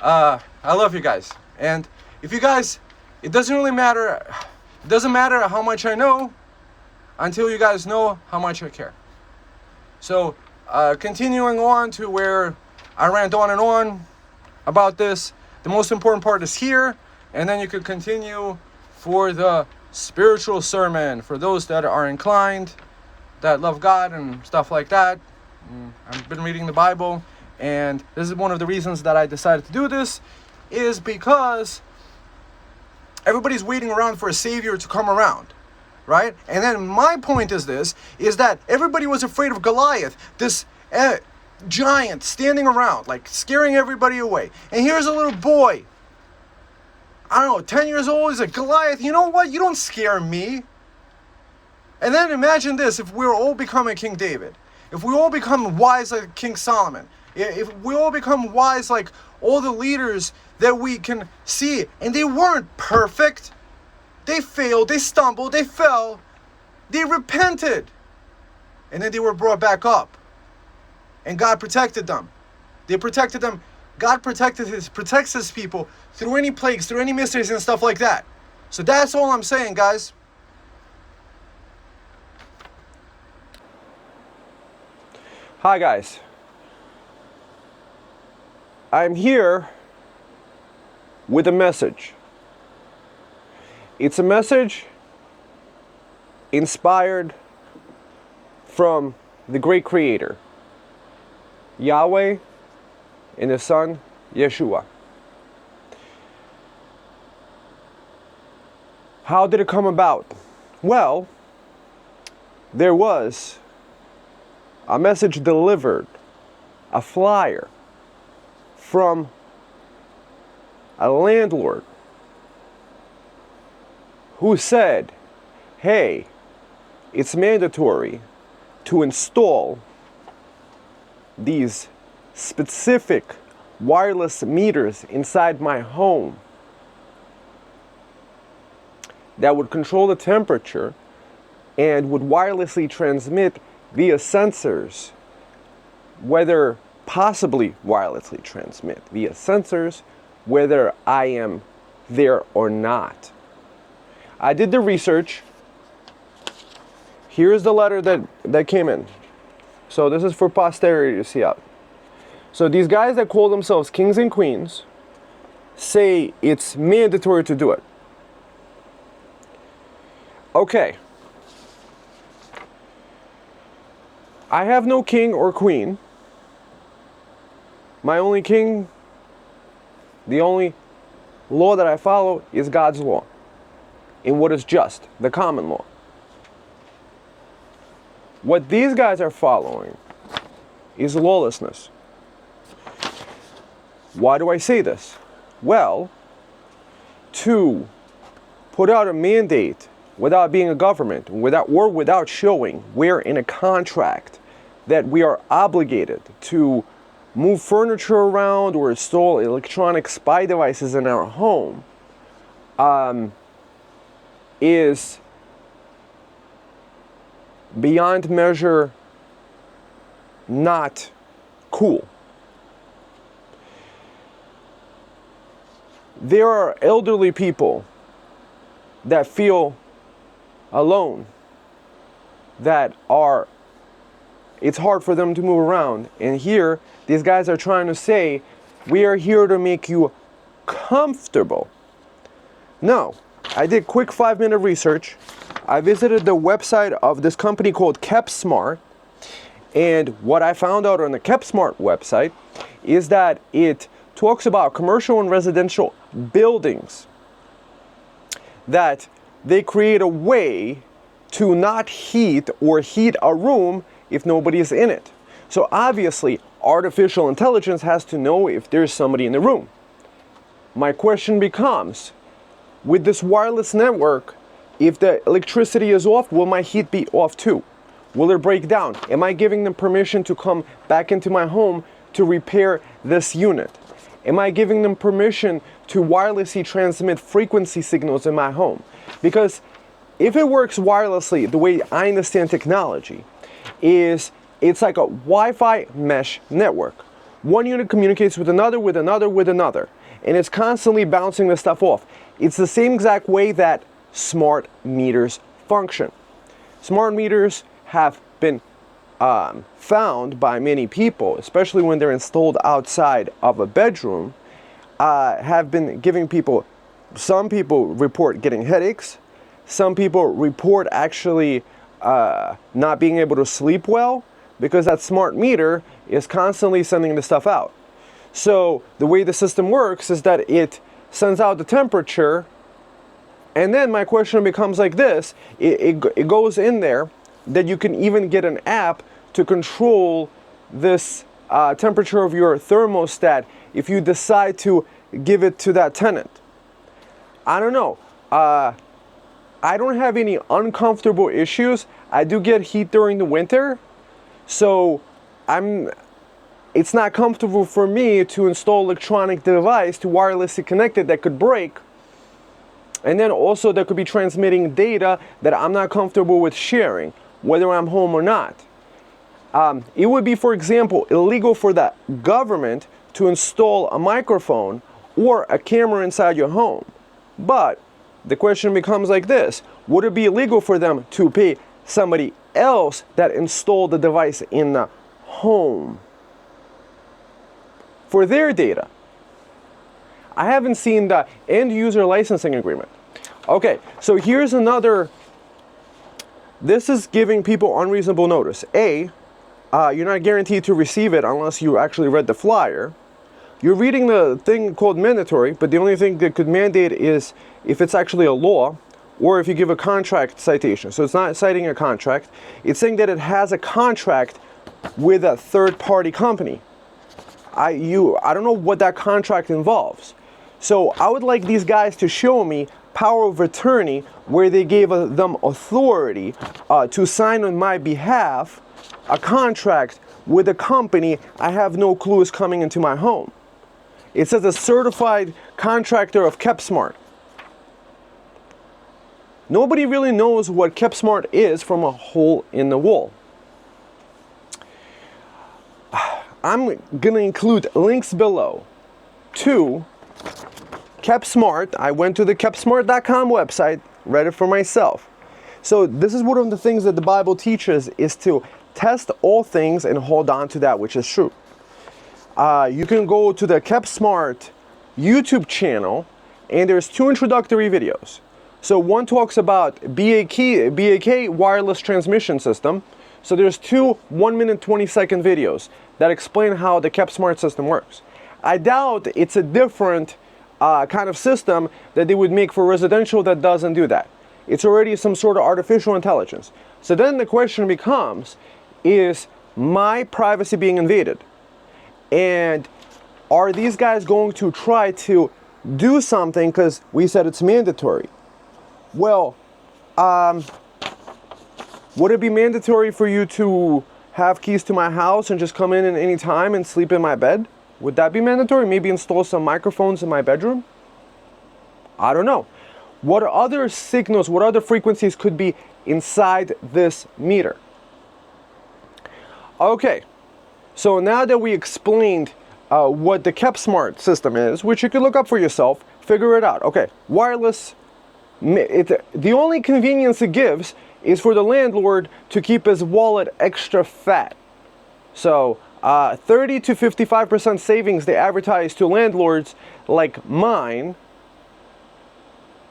I love you guys. And if you guys, it doesn't really matter. It doesn't matter how much I know until you guys know how much I care. So, continuing on to where I rant on and on about this, the most important part is here, and then you can continue for the spiritual sermon for those that are inclined, that love God and stuff like that. I've been reading the Bible, and this is one of the reasons that I decided to do this, is because everybody's waiting around for a savior to come around, right? And then my point is this, is that everybody was afraid of Goliath, this giant standing around, like scaring everybody away. And here's a little boy, I don't know, 10 years old, he's like, Goliath, you know what? You don't scare me. And then imagine this, if we were all becoming King David, if we all become wise like King Solomon, if we all become wise like all the leaders that we can see, and they weren't perfect. They failed, they stumbled, they fell, they repented, and then they were brought back up. And God protected them. They protected them. God protects his people through any plagues, through any mysteries and stuff like that. So that's all I'm saying, guys. Hi, guys. I'm here with a message. It's a message inspired from the great Creator, Yahweh, and His Son, Yeshua. How did it come about? Well, there was a message delivered, a flyer from a landlord who said, hey, it's mandatory to install these specific wireless meters inside my home that would control the temperature and would wirelessly transmit via sensors, whether possibly wirelessly transmit via sensors, whether I am there or not. I did the research. Here's the letter that came in. So this is for posterity to see out. So these guys that call themselves kings and queens say it's mandatory to do it. Okay. I have no king or queen. My only king, the only law that I follow is God's law, in what is just, the common law. What these guys are following is lawlessness. Why do I say this? Well, to put out a mandate without being a government, without showing we're in a contract that we are obligated to move furniture around or install electronic spy devices in our home, is beyond measure not cool. There are elderly people that feel alone, that it's hard for them to move around. And here, these guys are trying to say, we are here to make you comfortable. No, I did quick 5-minute research. I visited the website of this company called KepSmart. And what I found out on the KepSmart website is that it talks about commercial and residential buildings, that they create a way to not heat or heat a room if nobody is in it. So obviously, artificial intelligence has to know if there's somebody in the room. My question becomes, with this wireless network, if the electricity is off, will my heat be off too? Will it break down? Am I giving them permission to come back into my home to repair this unit? Am I giving them permission to wirelessly transmit frequency signals in my home? Because if it works wirelessly, the way I understand technology, is it's like a Wi-Fi mesh network one unit communicates with another, with another, with another. And it's constantly bouncing this stuff off. It's the same exact way that smart meters function. Smart meters have been found by many people, especially when they're installed outside of a bedroom, have been giving people, some people report getting headaches, some people report actually not being able to sleep well, because that smart meter is constantly sending the stuff out. So the way the system works is that it sends out the temperature, and then my question becomes like this, it goes in there that you can even get an app to control this temperature of your thermostat if you decide to give it to that tenant. I don't know. I don't have any uncomfortable issues. I do get heat during the winter, so it's not comfortable for me to install electronic device to wirelessly connect it that could break, and then also that could be transmitting data that I'm not comfortable with sharing, whether I'm home or not. It would be, for example, illegal for the government to install a microphone or a camera inside your home. But the question becomes like this: would it be illegal for them to pay somebody else that installed the device in the home for their data? I haven't seen the end user licensing agreement. Okay, so here's another. This is giving people unreasonable notice. A, you're not guaranteed to receive it unless you actually read the flyer. You're reading the thing called mandatory, but the only thing that could mandate is if it's actually a law, or if you give a contract citation. So it's not citing a contract. It's saying that it has a contract with a third-party company. I don't know what that contract involves. So I would like these guys to show me power of attorney where they gave them authority to sign on my behalf a contract with a company I have no clue is coming into my home. It says a certified contractor of KepSmart. Nobody really knows what KepSmart is from a hole in the wall. I'm going to include links below to KepSmart. I went to the KepSmart.com website, read it for myself. So this is one of the things that the Bible teaches, is to test all things and hold on to that which is true. You can go to the KepSmart YouTube channel, and there's 2 introductory videos. So one talks about BAK wireless transmission system. So there's 2 1-minute 20-second videos that explain how the KepSmart system works. I doubt it's a different kind of system that they would make for residential that doesn't do that. It's already some sort of artificial intelligence. So then the question becomes, is my privacy being invaded? And are these guys going to try to do something because we said it's mandatory? Well, would it be mandatory for you to have keys to my house and just come in at any time and sleep in my bed? Would that be mandatory? Maybe install some microphones in my bedroom? I don't know. What other signals, what other frequencies could be inside this meter? Okay, so now that we explained what the KepSmart system is, which you can look up for yourself, figure it out. Okay, wireless, the only convenience it gives is for the landlord to keep his wallet extra fat. So 30 to 55% savings they advertise to landlords like mine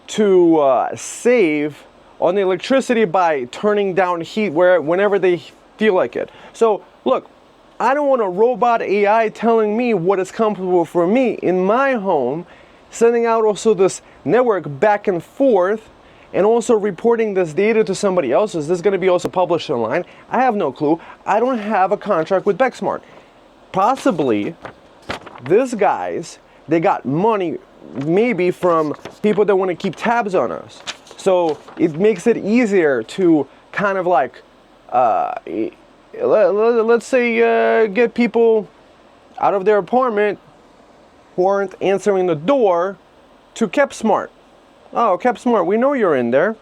to save on the electricity by turning down heat whenever they feel like it. So look, I don't want a robot AI telling me what is comfortable for me in my home, sending out also this network back and forth, and also reporting this data to somebody else. Is this going to be also published online? I have no clue. I don't have a contract with KepSmart. Possibly, these guys, they got money maybe from people that want to keep tabs on us. So it makes it easier to kind of like, let's say, get people out of their apartment who aren't answering the door to KepSmart. Oh, KepSmart, we know you're in there.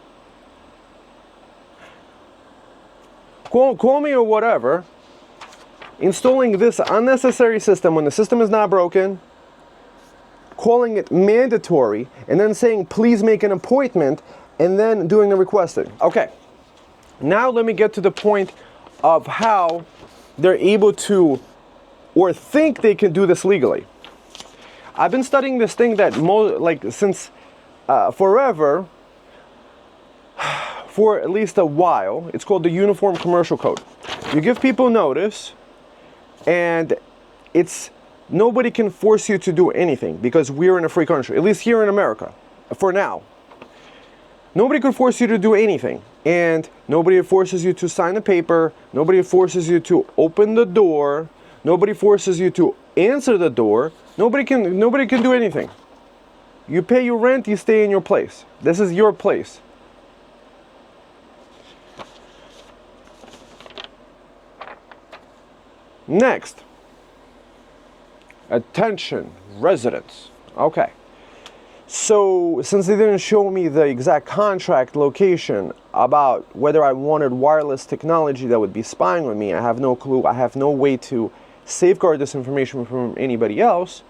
Call me or whatever. installing this unnecessary system when the system is not broken, calling it mandatory, and then saying please make an appointment, and then doing the requesting. Okay, now let me get to the point of how they're able to, or think they can do this legally. I've been studying this thing that since forever, for at least a while. It's called the Uniform Commercial Code. You give people notice, and nobody can force you to do anything because we're in a free country, at least here in America, for now. Nobody could force you to do anything, and nobody forces you to sign a paper, nobody forces you to open the door, nobody forces you to answer the door, nobody can do anything. You pay your rent, you stay in your place. This is your place. Next, attention, residents. Okay. So, since they didn't show me the exact contract location about whether I wanted wireless technology that would be spying on me, I have no clue. I have no way to safeguard this information from anybody else.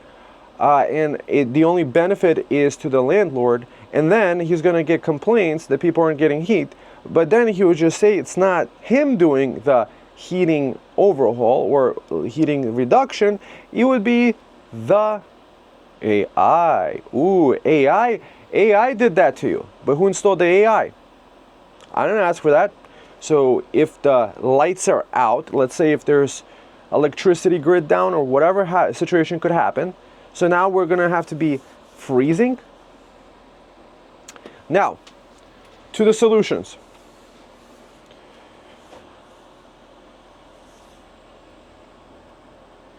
The only benefit is to the landlord, and then he's going to get complaints that people aren't getting heat. But then he would just say it's not him doing the heating overhaul or heating reduction. It would be the AI. Ooh, AI did that to you. But who installed the AI? I didn't ask for that. So if the lights are out, let's say if there's electricity grid down or whatever situation could happen, so now we're gonna have to be freezing. Now, to the solutions.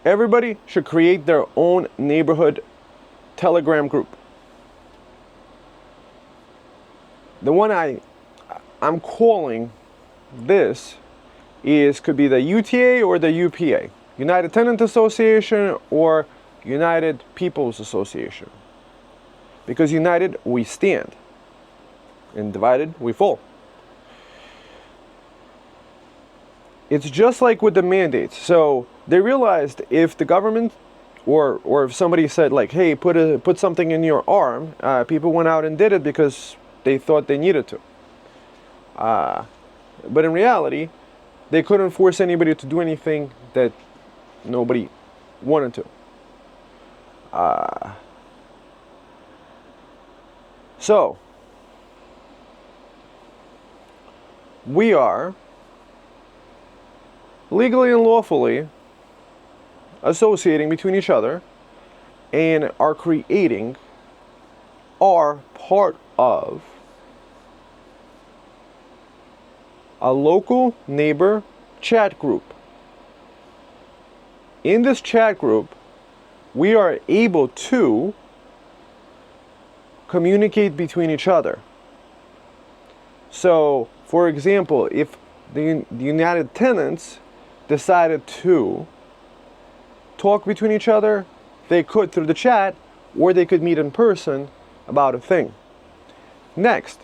Everybody should create their own neighborhood Telegram group. The one I'm calling this could be the UTA or the UPA, United Tenant Association or United People's Association. Because united we stand, and divided we fall. It's just like with the mandates. So they realized if the government or if somebody said like, hey, put something in your arm, people went out and did it because they thought they needed to. But in reality, they couldn't force anybody to do anything that nobody wanted to. So we are legally and lawfully associating between each other and are creating, are part of a local neighbor chat group. In this chat group, we are able to communicate between each other. So, for example, if the United Tenants decided to talk between each other, they could through the chat, or they could meet in person about a thing. Next,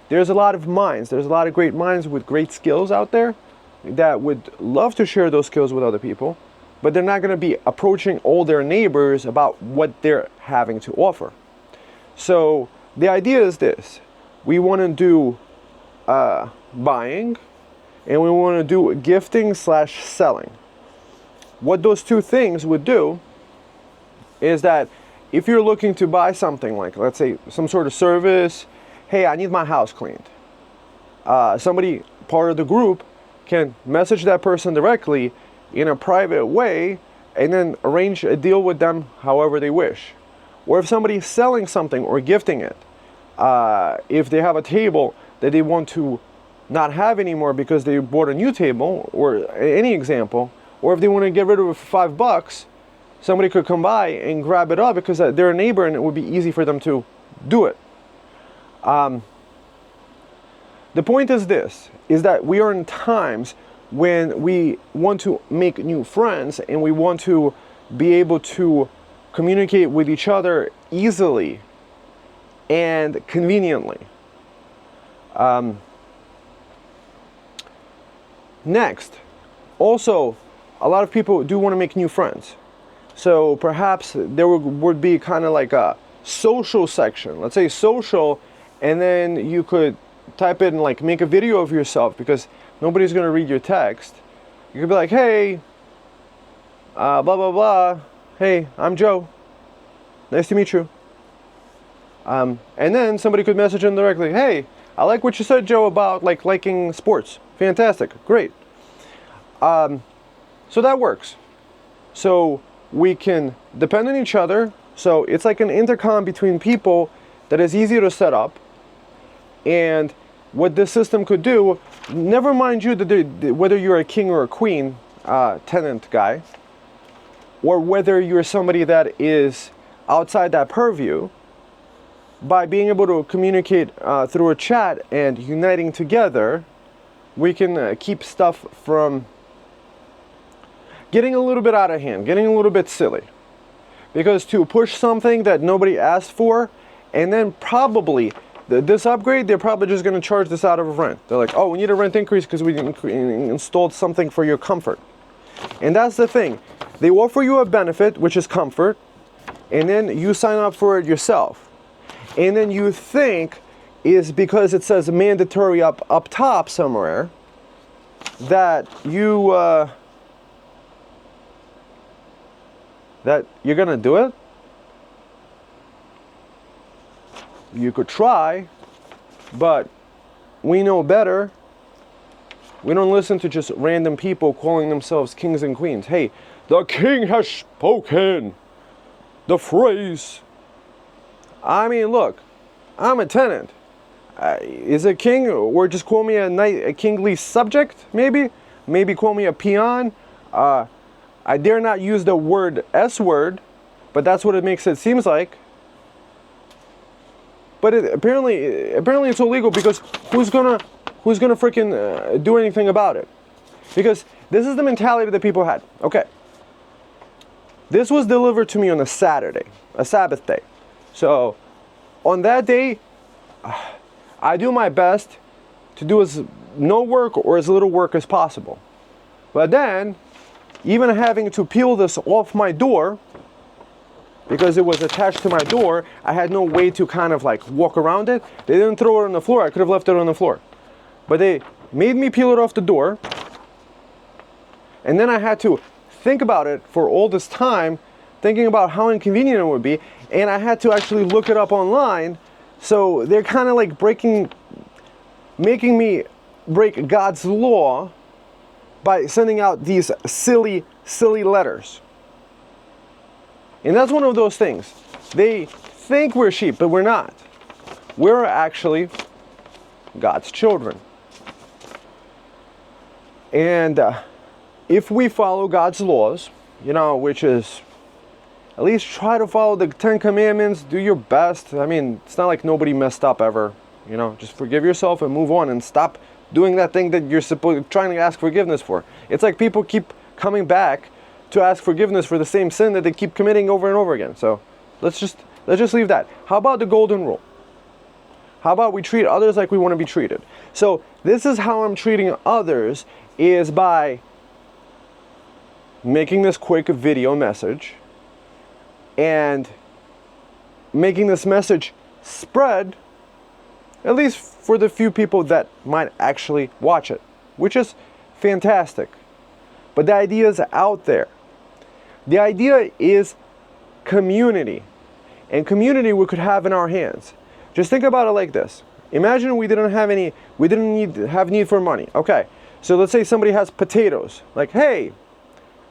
there's a lot of minds. There's a lot of great minds with great skills out there that would love to share those skills with other people, but they're not going to be approaching all their neighbors about what they're having to offer. So the idea is this. We want to do buying, and we want to do gifting / selling. What those two things would do is that if you're looking to buy something like, let's say, some sort of service, hey, I need my house cleaned. Somebody, part of the group, can message that person directly in a private way and then arrange a deal with them however they wish. Or if somebody's selling something or gifting it, if they have a table that they want to not have anymore because they bought a new table, or any example, or if they want to get rid of it for $5, somebody could come by and grab it up because they're a neighbor and it would be easy for them to do it. The point is this, is that we are in times when we want to make new friends and we want to be able to communicate with each other easily and conveniently. Next, also, a lot of people do want to make new friends. So perhaps there would be kind of like a social section. Let's say social, and then you could type in like make a video of yourself, because nobody's going to read your text. You could be like, hey, blah, blah, blah. Hey, I'm Joe. Nice to meet you. And then somebody could message him directly, hey, I like what you said, Joe, about like liking sports. Fantastic. Great. So that works. So we can depend on each other. So it's like an intercom between people that is easy to set up. And what this system could do, never mind you that whether you're a king or a queen tenant guy, or whether you're somebody that is outside that purview, by being able to communicate through a chat and uniting together, we can keep stuff from getting a little bit out of hand, getting a little bit silly. Because to push something that nobody asked for, and then probably this upgrade, they're probably just going to charge this out of rent. They're like, oh, we need a rent increase because we installed something for your comfort. And that's the thing. They offer you a benefit, which is comfort, and then you sign up for it yourself. And then you think is because it says mandatory up top somewhere that that you're going to do it. You could try, but we know better. We don't listen to just random people calling themselves kings and queens. Hey, the king has spoken. The phrase. I mean, look, I'm a tenant. Is a king, or just call me a kingly subject, maybe? Maybe call me a peon. I dare not use the word S word, but that's what it makes it seems like. But apparently it's illegal, because who's gonna freaking do anything about it? Because this is the mentality that people had. Okay, this was delivered to me on a Saturday, a Sabbath day. So on that day, I do my best to do as no work or as little work as possible. But then, even having to peel this off my door, because it was attached to my door, I had no way to kind of like walk around it. They didn't throw it on the floor. I could have left it on the floor. But they made me peel it off the door. And then I had to think about it for all this time, thinking about how inconvenient it would be. And I had to actually look it up online. So they're kind of like making me break God's law by sending out these silly letters. And that's one of those things. They think we're sheep, but we're not. We're actually God's children. And if we follow God's laws, which is at least try to follow the 10 Commandments, do your best. I mean, it's not like nobody messed up ever. Just forgive yourself and move on and stop doing that thing that you're trying to ask forgiveness for. It's like people keep coming back to ask forgiveness for the same sin that they keep committing over and over again. So let's just leave that. How about the golden rule? How about we treat others like we want to be treated? So this is how I'm treating others, is by making this quick video message and making this message spread, at least for the few people that might actually watch it, which is fantastic. But the idea is out there. The idea is community. And community we could have in our hands. Just think about it like this. Imagine we didn't have need for money. Okay, so let's say somebody has potatoes. Like, hey,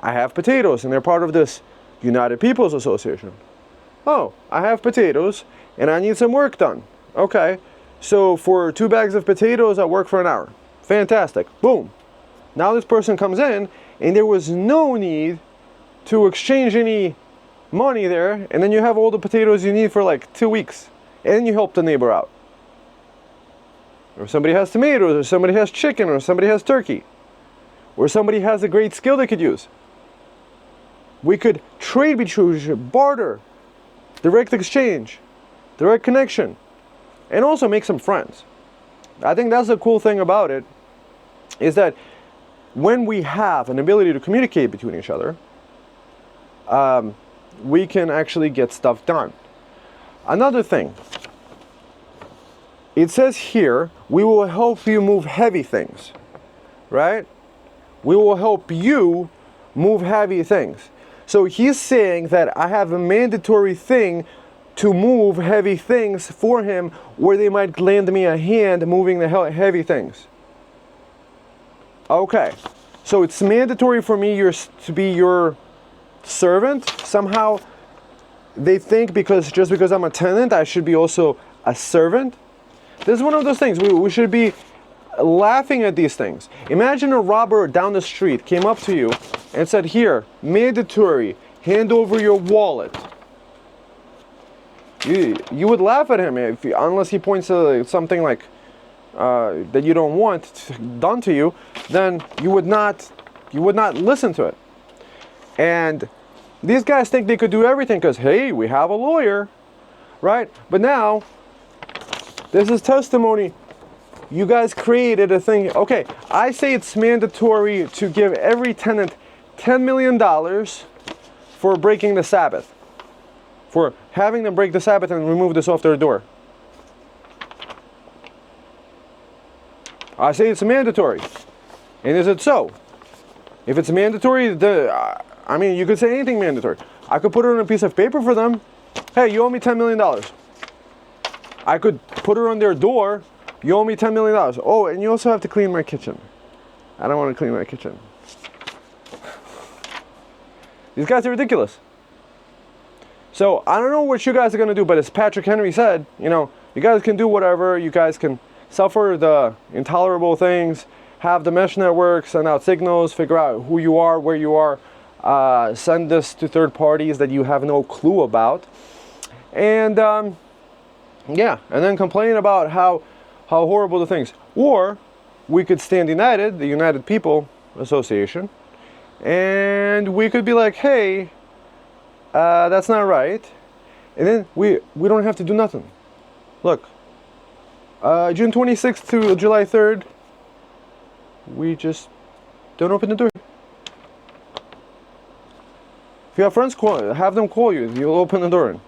I have potatoes, and they're part of this United Peoples Association. Oh, I have potatoes, and I need some work done. Okay, so for 2 bags of potatoes, I work for an hour. Fantastic. Boom. Now this person comes in, and there was no need to exchange any money there, and then you have all the potatoes you need for like 2 weeks, and you help the neighbor out. Or somebody has tomatoes, or somebody has chicken, or somebody has turkey, or somebody has a great skill they could use. We could trade between, barter, direct exchange, direct connection, and also make some friends. I think that's the cool thing about it, is that when we have an ability to communicate between each other, we can actually get stuff done. Another thing, it says here, we will help you move heavy things, right? We will help you move heavy things. So he's saying that I have a mandatory thing to move heavy things for him, or they might lend me a hand moving the heavy things. Okay, so it's mandatory for me to be your servant. Somehow they think just because I'm a tenant, I should be also a servant. This is one of those things. We should be laughing at these things. Imagine a robber down the street came up to you and said, here, mandatory, hand over your wallet. You would laugh at him unless he points to something like that you don't want done to you. Then you would not listen to it. And these guys think they could do everything because, hey, we have a lawyer, right? But now this is testimony. You guys created a thing. Okay, I say it's mandatory to give every tenant $10 million for breaking the Sabbath, for having them break the Sabbath and remove this off their door. I say it's mandatory. And is it so? If it's mandatory, you could say anything mandatory. I could put it on a piece of paper for them. Hey, you owe me $10 million. I could put it on their door. You owe me $10 million. Oh, and you also have to clean my kitchen. I don't want to clean my kitchen. These guys are ridiculous. So I don't know what you guys are going to do, but as Patrick Henry said, you guys can do whatever. You guys can suffer the intolerable things, have the mesh network, send out signals, figure out who you are, where you are, send this to third parties that you have no clue about. And and then complain about how horrible the things. Or we could stand united, the United People Association, and we could be like, hey, that's not right. And then we don't have to do nothing. Look, June 26th to July 3rd, we just don't open the door. If you have friends, have them call you. You'll open the door.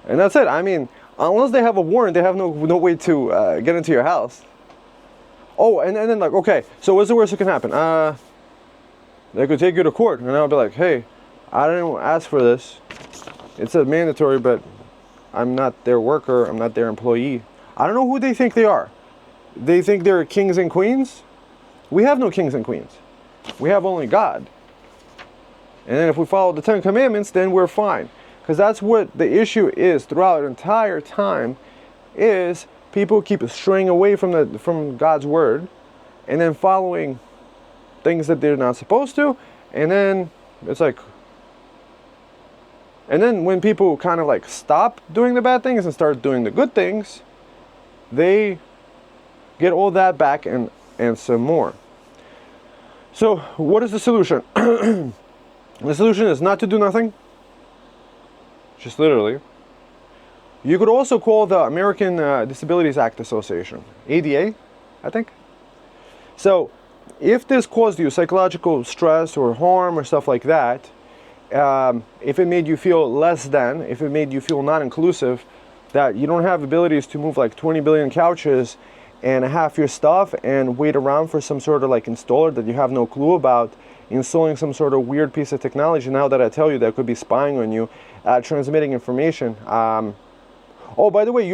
And that's it. I mean, unless they have a warrant, they have no way to get into your house. Oh, and then like, okay, so what's the worst that can happen? They could take you to court, and I'll be like, hey, I didn't ask for this. It's a mandatory, but I'm not their worker. I'm not their employee. I don't know who they think they are. They think they're kings and queens? We have no kings and queens. We have only God. And then if we follow the 10 Commandments, then we're fine. Because that's what the issue is throughout the entire time, is people keep straying away from God's word and then following things that they're not supposed to. And then it's like, and then when people kind of like stop doing the bad things and start doing the good things, they get all that back and some more. So what is the solution? The solution is not to do nothing. Just literally. You could also call the American Disabilities Act Association, ADA, I think. So if this caused you psychological stress or harm or stuff like that, if it made you feel less than, if it made you feel not inclusive, that you don't have abilities to move like 20 billion couches and half your stuff and wait around for some sort of like installer that you have no clue about, installing some sort of weird piece of technology, now that I tell you, that could be spying on you, transmitting information. Oh, by the way,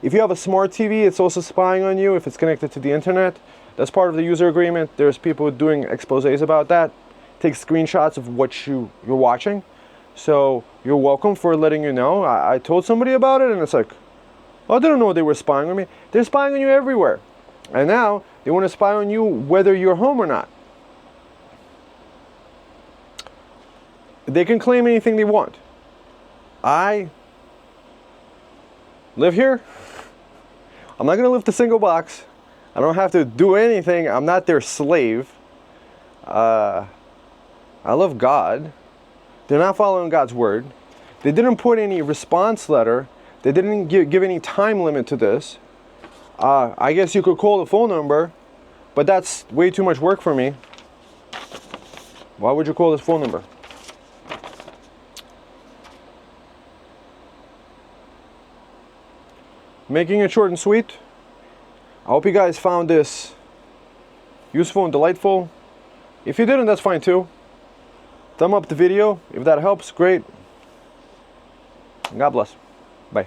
if you have a smart TV, it's also spying on you if it's connected to the internet. That's part of the user agreement. There's people doing exposés about that. Take screenshots of what you're watching. So you're welcome for letting you know. I told somebody about it, and it's like, oh, I didn't know they were spying on me. They're spying on you everywhere. And now they want to spy on you whether you're home or not. They can claim anything they want. I live here. I'm not going to lift a single box. I don't have to do anything. I'm not their slave. I love God. They're not following God's word. They didn't put any response letter. They didn't give any time limit to this. I guess you could call the phone number, but that's way too much work for me. Why would you call this phone number? Making it short and sweet. I hope you guys found this useful and delightful. If you didn't, that's fine too. Thumb up the video if that helps. Great. God bless. Bye.